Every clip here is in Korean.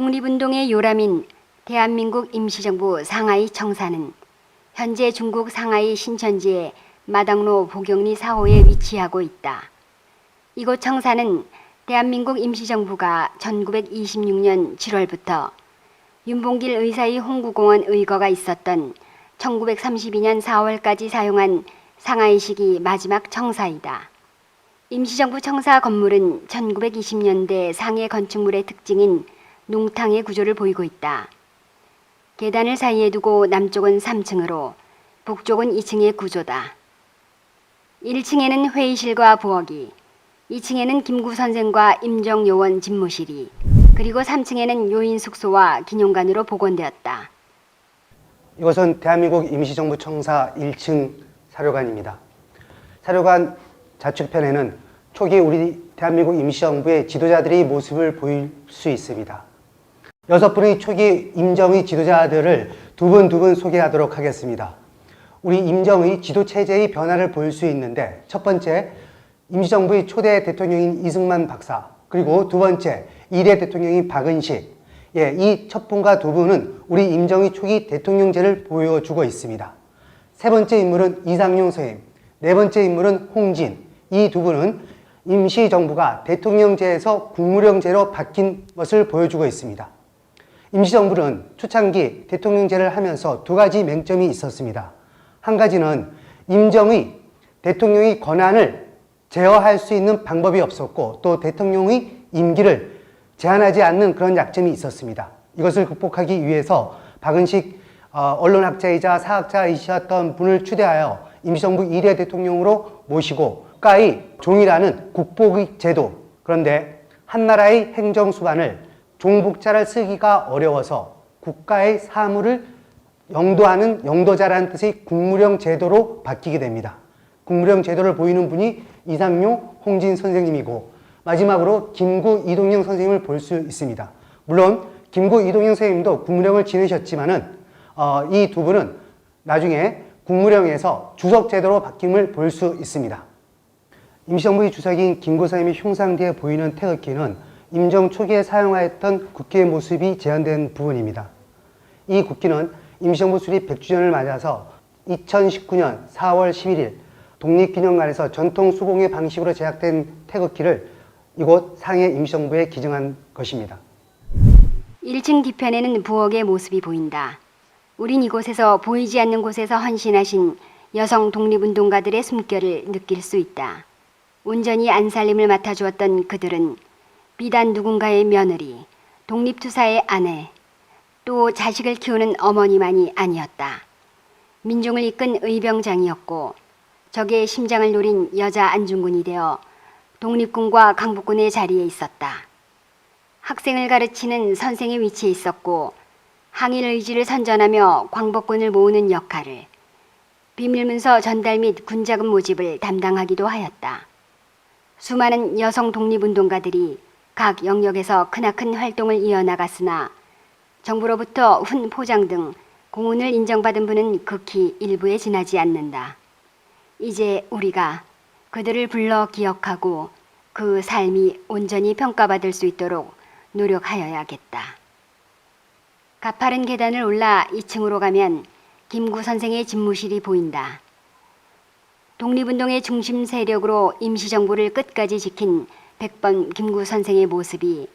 독립운동의 요람인 대한민국 임시정부 상하이 청사는 현재 중국 상하이 신천지의 마당로 보경리 4호에 위치하고 있다. 이곳 청사는 대한민국 임시정부가 1926년 7월부터 윤봉길 의사의 홍구공원 의거가 있었던 1932년 4월까지 사용한 상하이식이 마지막 청사이다. 임시정부 청사 건물은 1920년대 상해 건축물의 특징인 농탕의 구조를 보이고 있다. 계단을 사이에 두고 남쪽은 3층으로 북쪽은 2층의 구조다. 1층에는 회의실과 부엌이, 2층에는 김구 선생과 임정요원 집무실이, 그리고 3층에는 요인 숙소와 기념관으로 복원되었다. 이것은 대한민국 임시정부 청사 1층 사료관입니다. 사료관 좌측편에는 초기 우리 대한민국 임시정부의 지도자들의 모습을 보일 수 있습니다. 6분의 초기 임정의 지도자들을 두 분 소개하도록 하겠습니다. 우리 임정의 지도체제의 변화를 볼 수 있는데, 첫 번째, 임시정부의 초대 대통령인 이승만 박사, 그리고 두 번째, 1대 대통령인 박은식. 이 첫 분과 두 분은 우리 임정의 초기 대통령제를 보여주고 있습니다. 세 번째 인물은 이상용 선생님, 네 번째 인물은 홍진. 이 두 분은 임시정부가 대통령제에서 국무령제로 바뀐 것을 보여주고 있습니다. 임시정부는 초창기 대통령제를 하면서 두 가지 맹점이 있었습니다. 한 가지는 임정의 대통령의 권한을 제어할 수 있는 방법이 없었고, 또 대통령의 임기를 제한하지 않는 그런 약점이 있었습니다. 이것을 극복하기 위해서 박은식 언론학자이자 사학자이셨던 분을 추대하여 임시정부 1대 대통령으로 모시고 국가의 종이라는 국보의 제도, 그런데 한나라의 행정수반을 종북자를 쓰기가 어려워서 국가의 사무를 영도하는 영도자라는 뜻의 국무령 제도로 바뀌게 됩니다. 국무령 제도를 보이는 분이 이상용, 홍진 선생님이고, 마지막으로 김구 이동영 선생님을 볼 수 있습니다. 물론 김구 이동영 선생님도 국무령을 지내셨지만은 이 두 분은 나중에 국무령에서 주석 제도로 바뀜을 볼 수 있습니다. 임시정부의 주석인 김구 선생님이 흉상 뒤에 보이는 태극기는 임정 초기에 사용하였던 국기의 모습이 재현된 부분입니다. 이 국기는 임시정부 수립 100주년을 맞아서 2019년 4월 11일 독립기념관에서 전통 수공예 방식으로 제작된 태극기를 이곳 상해 임시정부에 기증한 것입니다. 1층 뒤편에는 부엌의 모습이 보인다. 우린 이곳에서 보이지 않는 곳에서 헌신하신 여성 독립운동가들의 숨결을 느낄 수 있다. 온전히 안살림을 맡아주었던 그들은 비단 누군가의 며느리, 독립투사의 아내, 또 자식을 키우는 어머니만이 아니었다. 민중을 이끈 의병장이었고, 적의 심장을 노린 여자 안중근이 되어 독립군과 강북군의 자리에 있었다. 학생을 가르치는 선생의 위치에 있었고, 항일 의지를 선전하며 광복군을 모으는 역할을, 비밀문서 전달 및 군자금 모집을 담당하기도 하였다. 수많은 여성 독립운동가들이 각 영역에서 크나큰 활동을 이어나갔으나 정부로부터 훈 포장 등 공훈을 인정받은 분은 극히 일부에 지나지 않는다. 이제 우리가 그들을 불러 기억하고 그 삶이 온전히 평가받을 수 있도록 노력하여야겠다. 가파른 계단을 올라 2층으로 가면 김구 선생의 집무실이 보인다. 독립운동의 중심 세력으로 임시정부를 끝까지 지킨 백번 김구 선생의 모습이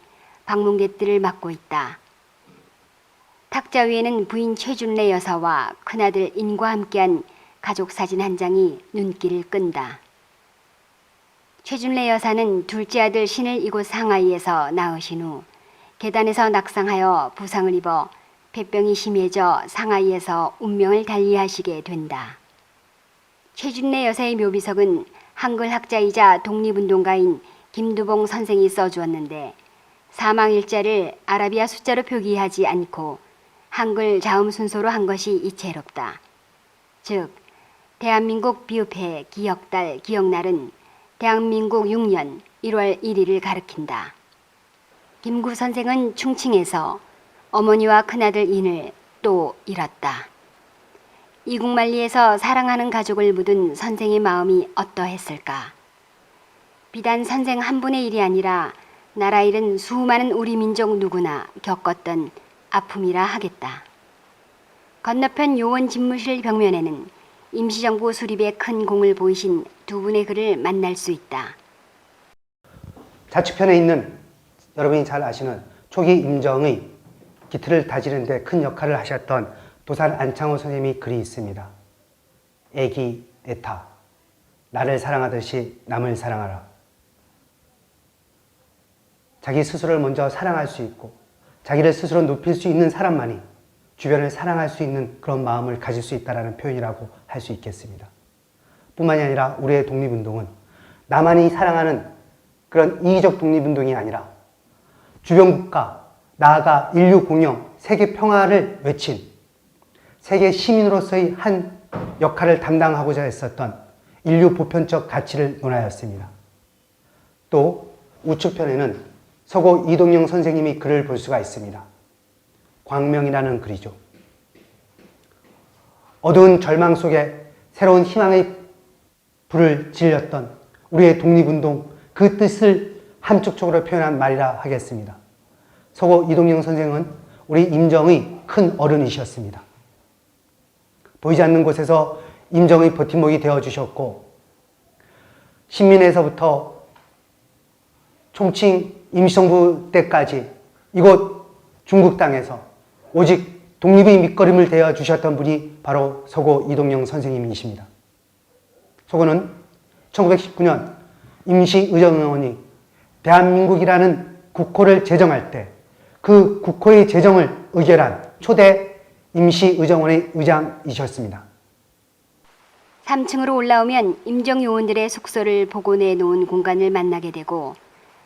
방문객들을 맞고 있다. 탁자 위에는 부인 최준래 여사와 큰아들 인과 함께한 가족 사진 한 장이 눈길을 끈다. 최준래 여사는 둘째 아들 신을 이곳 상하이에서 낳으신 후 계단에서 낙상하여 부상을 입어 폐병이 심해져 상하이에서 운명을 달리하시게 된다. 최준래 여사의 묘비석은 한글 학자이자 독립운동가인 김두봉 선생이 써주었는데, 사망일자를 아라비아 숫자로 표기하지 않고 한글 자음 순서로 한 것이 이채롭다. 즉, 대한민국 비읍해 기억달 기억날은 대한민국 6년 1월 1일을 가리킨다. 김구 선생은 충칭에서 어머니와 큰아들 인을 또 잃었다. 이국만리에서 사랑하는 가족을 묻은 선생의 마음이 어떠했을까? 비단 선생 한 분의 일이 아니라 나라 일은 수많은 우리 민족 누구나 겪었던 아픔이라 하겠다. 건너편 요원 집무실 벽면에는 임시정부 수립에 큰 공을 보이신 두 분의 글을 만날 수 있다. 좌측편에 있는 여러분이 잘 아시는 초기 임정의 기틀을 다지는 데 큰 역할을 하셨던 도산 안창호 선생님이 글이 있습니다. 애기, 애타, 나를 사랑하듯이 남을 사랑하라. 자기 스스로를 먼저 사랑할 수 있고 자기를 스스로 높일 수 있는 사람만이 주변을 사랑할 수 있는 그런 마음을 가질 수 있다는 표현이라고 할 수 있겠습니다. 뿐만이 아니라 우리의 독립운동은 나만이 사랑하는 그런 이기적 독립운동이 아니라 주변 국가, 나아가 인류 공영, 세계 평화를 외친 세계 시민으로서의 한 역할을 담당하고자 했었던 인류 보편적 가치를 논하였습니다. 또 우측편에는 서고 이동영 선생님이 글을 볼 수가 있습니다. 광명이라는 글이죠. 어두운 절망 속에 새로운 희망의 불을 질렸던 우리의 독립운동, 그 뜻을 함축적으로 표현한 말이라 하겠습니다. 서고 이동영 선생은 우리 임정의 큰 어른이셨습니다. 보이지 않는 곳에서 임정의 버팀목이 되어주셨고 신민에서부터 총칭 임시정부 때까지 이곳 중국 땅에서 오직 독립의 밑거름을 되어주셨던 분이 바로 서고 이동영 선생님이십니다. 서고는 1919년 임시의정원이 대한민국이라는 국호를 제정할 때 그 국호의 제정을 의결한 초대 임시의정원의 의장이셨습니다. 3층으로 올라오면 임정요원들의 숙소를 복원해 놓은 공간을 만나게 되고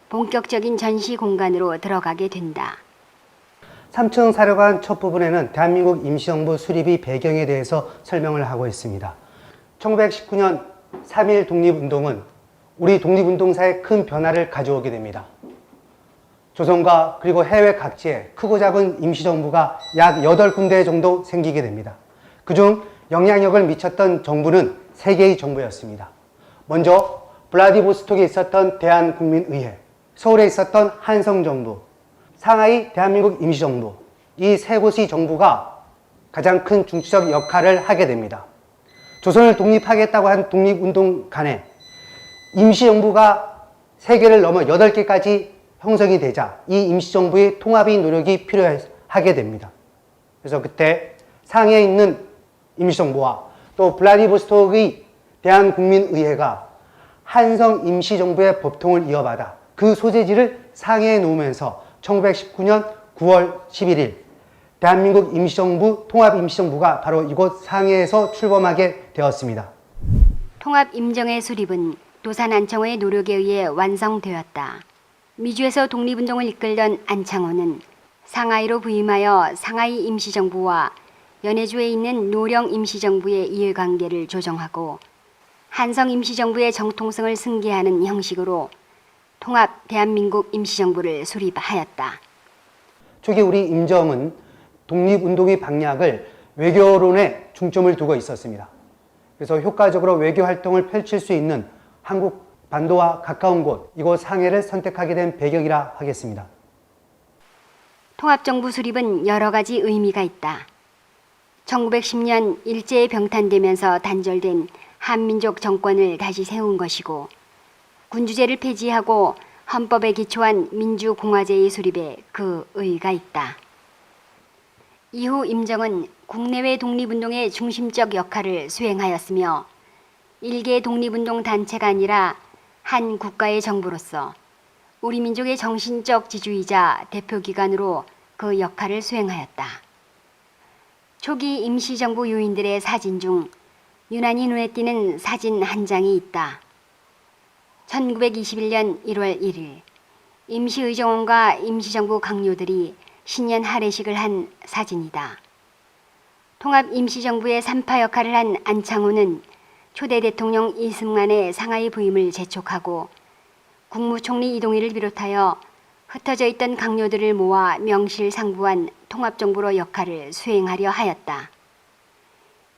본격적인 전시 공간으로 들어가게 된다. 3층 사료관 첫 부분에는 대한민국 임시정부 수립의 배경에 대해서 설명을 하고 있습니다. 1919년 3.1 독립운동은 우리 독립운동사에 큰 변화를 가져오게 됩니다. 조선과 그리고 해외 각지에 크고 작은 임시정부가 약 8군데 정도 생기게 됩니다. 그중 영향력을 미쳤던 정부는 3개의 정부였습니다. 먼저 블라디보스톡에 있었던 대한국민의회, 서울에 있었던 한성정부, 상하이 대한민국 임시정부, 이 세 곳의 정부가 가장 큰 중추적 역할을 하게 됩니다. 조선을 독립하겠다고 한 독립운동 간에 임시정부가 3개를 넘어 8개까지 형성이 되자 이 임시정부의 통합의 노력이 필요하게 됩니다. 그래서 그때 상해에 있는 임시정부와 또 블라디보스톡의 대한국민의회가 한성 임시정부의 법통을 이어받아 그 소재지를 상해에 놓으면서 1919년 9월 11일 대한민국 임시정부 통합임시정부가 바로 이곳 상해에서 출범하게 되었습니다. 통합임정의 수립은 도산 안창호의 노력에 의해 완성되었다. 미주에서 독립운동을 이끌던 안창호는 상하이로 부임하여 상하이 임시정부와 연해주에 있는 노령 임시정부의 이해관계를 조정하고 한성 임시정부의 정통성을 승계하는 형식으로 통합 대한민국 임시정부를 수립하였다. 초기 우리 임정은 독립운동의 방향을 외교론에 중점을 두고 있었습니다. 그래서 효과적으로 외교 활동을 펼칠 수 있는 한국 반도와 가까운 곳, 이곳 상해를 선택하게 된 배경이라 하겠습니다. 통합정부 수립은 여러 가지 의미가 있다. 1910년 일제에 병탄되면서 단절된 한민족 정권을 다시 세운 것이고 군주제를 폐지하고 헌법에 기초한 민주공화제의 수립에 그 의의가 있다. 이후 임정은 국내외 독립운동의 중심적 역할을 수행하였으며 일개 독립운동 단체가 아니라 한 국가의 정부로서 우리 민족의 정신적 지주이자 대표기관으로 그 역할을 수행하였다. 초기 임시정부 요인들의 사진 중 유난히 눈에 띄는 사진 한 장이 있다. 1921년 1월 1일 임시의정원과 임시정부 강요들이 신년 할애식을 한 사진이다. 통합임시정부의 3파 역할을 한 안창호는 초대 대통령 이승만의 상하이 부임을 재촉하고 국무총리 이동희를 비롯하여 흩어져 있던 강요들을 모아 명실상부한 통합정부로 역할을 수행하려 하였다.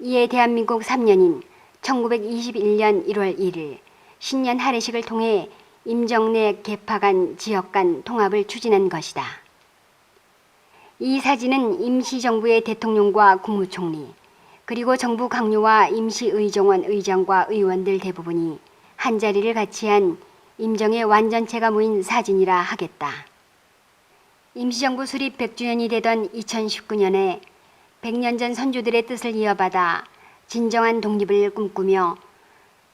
이에 대한민국 3년인 1921년 1월 1일 신년 할애식을 통해 임정 내 계파 간 지역 간 통합을 추진한 것이다. 이 사진은 임시정부의 대통령과 국무총리, 그리고 정부 강요와 임시의정원 의장과 의원들 대부분이 한자리를 같이 한 임정의 완전체가 모인 사진이라 하겠다. 임시정부 수립 100주년이 되던 2019년에 100년 전 선조들의 뜻을 이어받아 진정한 독립을 꿈꾸며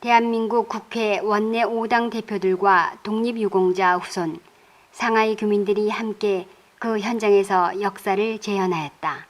대한민국 국회 원내 5당 대표들과 독립유공자 후손, 상하이 교민들이 함께 그 현장에서 역사를 재현하였다.